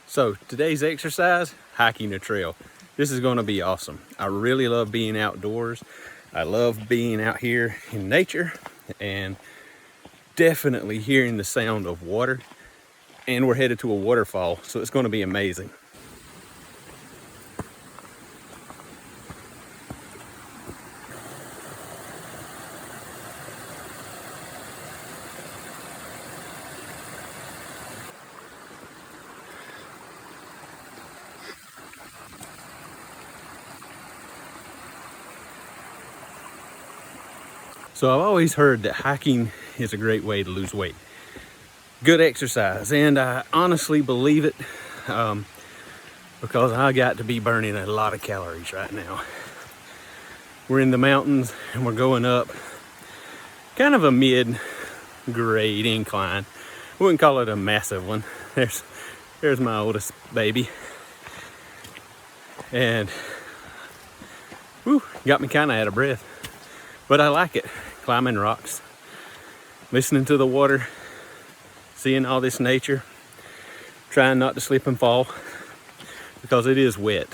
So today's exercise, hiking a trail. This is gonna be awesome. I really love being outdoors. I love being out here in nature and definitely hearing the sound of water. And we're headed to a waterfall, so it's gonna be amazing. So I've always heard that hiking is a great way to lose weight. Good exercise, and I honestly believe it because I got to be burning a lot of calories right now. We're in the mountains and we're going up kind of a mid-grade incline. I wouldn't call it a massive one. There's my oldest baby. And whew, got me kind of out of breath. But I like it, climbing rocks, listening to the water, seeing all this nature, trying not to slip and fall because it is wet.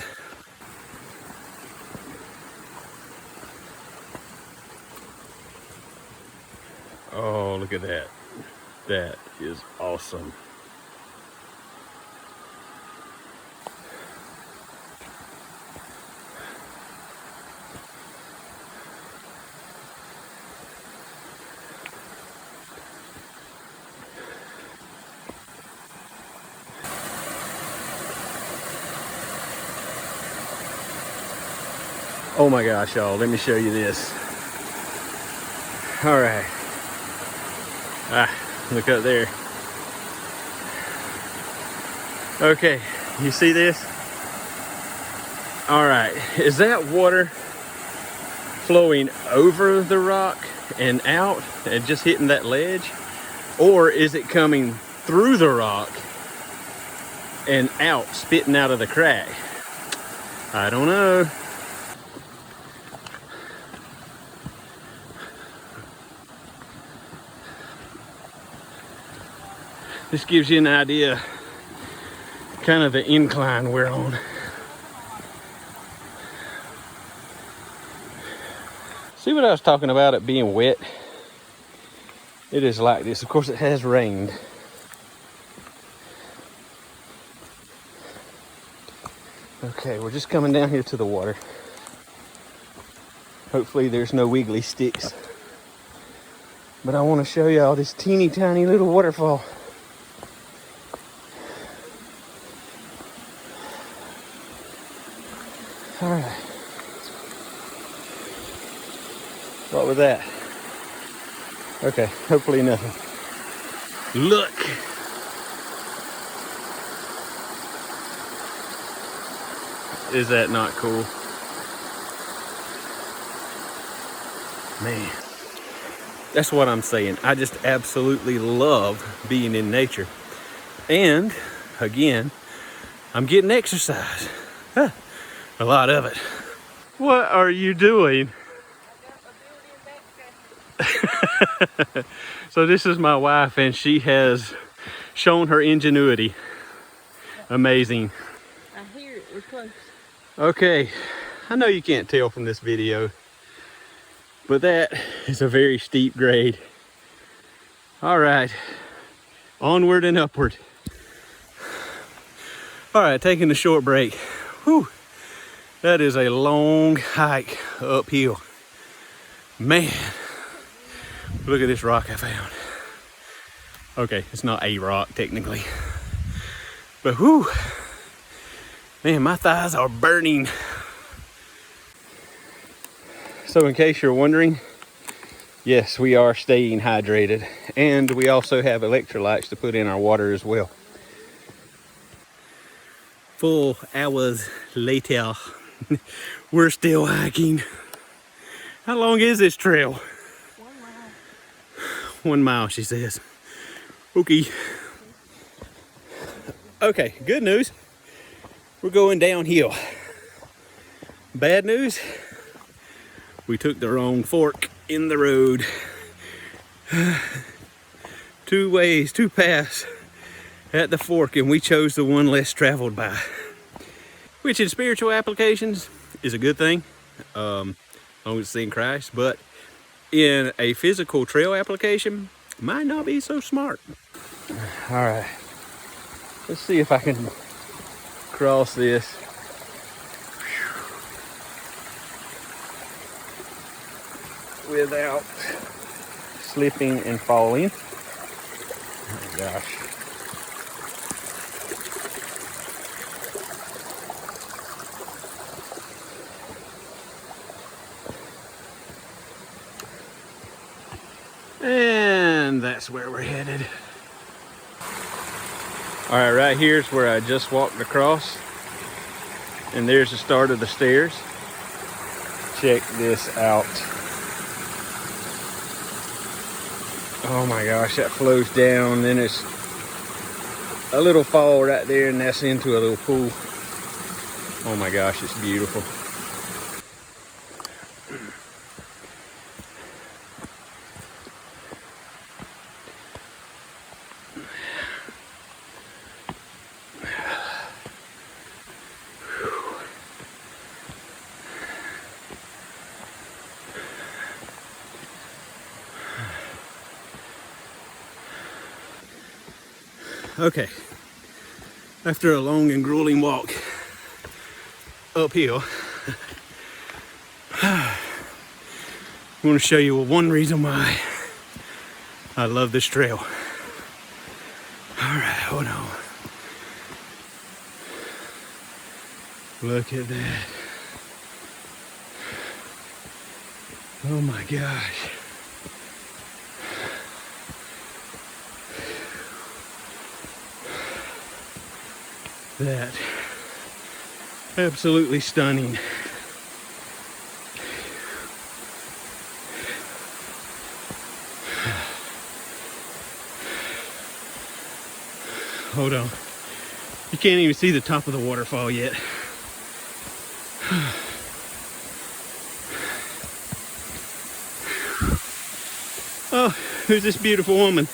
Oh, look at that. That is awesome. Oh my gosh, y'all, let me show you this. All right. Look up there. Okay, you see this? All right, is that water flowing over the rock and out and just hitting that ledge? Or is it coming through the rock and out, spitting out of the crack? I don't know. This gives you an idea, kind of the incline we're on. See what I was talking about it being wet? It is like this. Of course, it has rained. Okay, we're just coming down here to the water. Hopefully there's no wiggly sticks. But I want to show y'all this teeny tiny little waterfall. All right. What was that? Okay, hopefully nothing. Look. Is that not cool? Man, that's what I'm saying. I just absolutely love being in nature. And again, I'm getting exercise. Huh. A lot of it. What are you doing? So this is my wife, and she has shown her ingenuity. Amazing. I hear it. We're close. Okay, I know you can't tell from this video, but that is a very steep grade. All right, onward and upward. All right, taking a short break. Whew. That is a long hike uphill. Man, look at this rock I found. Okay, it's not a rock technically, but whew, man, my thighs are burning. So in case you're wondering, yes, we are staying hydrated, and we also have electrolytes to put in our water as well. 4 hours later, we're still hiking. How long is this trail? 1 mile. 1 mile, she says. Okay. Okay, good news. We're going downhill. Bad news, we took the wrong fork in the road. 2 ways, 2 paths at the fork, and we chose the one less traveled by, which in spiritual applications is a good thing, as long as it's in Christ, but in a physical trail application, might not be so smart. All right, let's see if I can cross this. Without slipping and falling. Oh my gosh. And that's where we're headed. All right, right here's where I just walked across. And there's the start of the stairs. Check this out. Oh my gosh, that flows down. Then it's a little fall right there, and that's into a little pool. Oh my gosh, it's beautiful. Okay, after a long and grueling walk uphill, I want to show you one reason why I love this trail. All right, hold on. Look at that. Oh my gosh. That absolutely stunning. Hold on. You can't even see the top of the waterfall yet. Oh, who's this beautiful woman?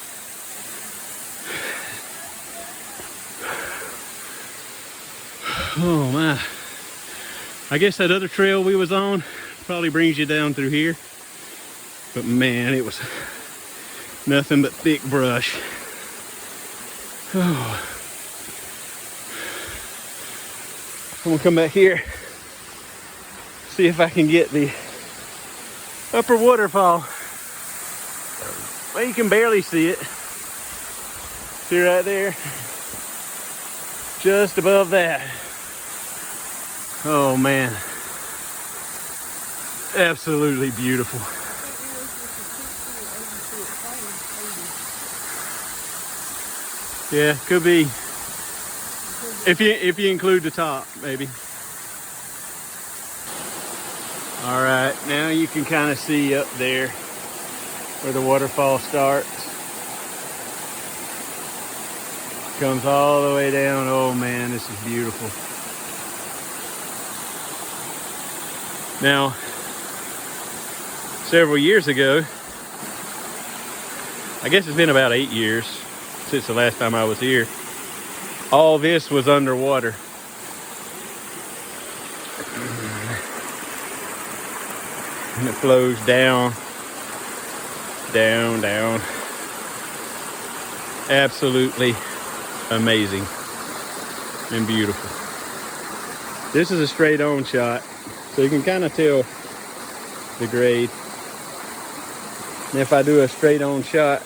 Oh my. I guess that other trail we was on probably brings you down through here. But man, it was nothing but thick brush. Oh. I'm gonna come back here, see if I can get the upper waterfall. Well, you can barely see it. See right there? Just above that. Oh man. Absolutely beautiful. Yeah, could be. If you include the top, maybe. All right, now you can kind of see up there where the waterfall starts. Comes all the way down. Oh man, this is beautiful. Now, several years ago, I guess it's been about 8 years since the last time I was here, all this was underwater. And it flows down, down, down. Absolutely amazing and beautiful. This is a straight on shot, so you can kind of tell the grade. And if I do a straight on shot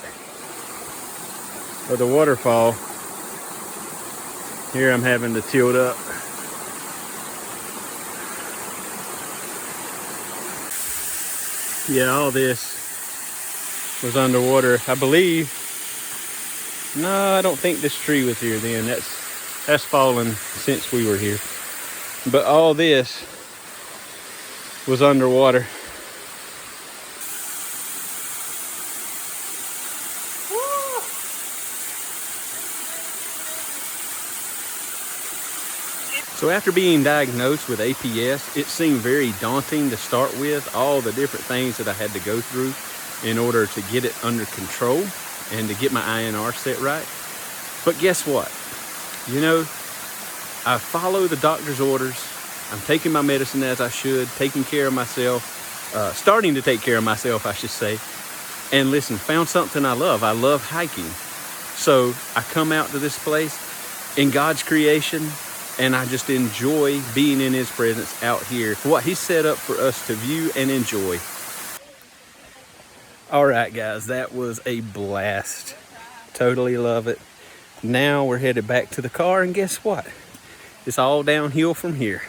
of the waterfall, here I'm having to tilt up. Yeah, all this was underwater. I believe, no, I don't think this tree was here then. That's fallen since we were here. But all this was underwater. So after being diagnosed with APS, it seemed very daunting to start with, all the different things that I had to go through in order to get it under control and to get my INR set right. But guess what? You know, I follow the doctor's orders. I'm taking my medicine as I should, taking care of myself, starting to take care of myself, I should say. And listen, found something I love. I love hiking. So I come out to this place in God's creation, and I just enjoy being in his presence out here. What he set up for us to view and enjoy. All right, guys, that was a blast. Totally love it. Now we're headed back to the car, and guess what? It's all downhill from here.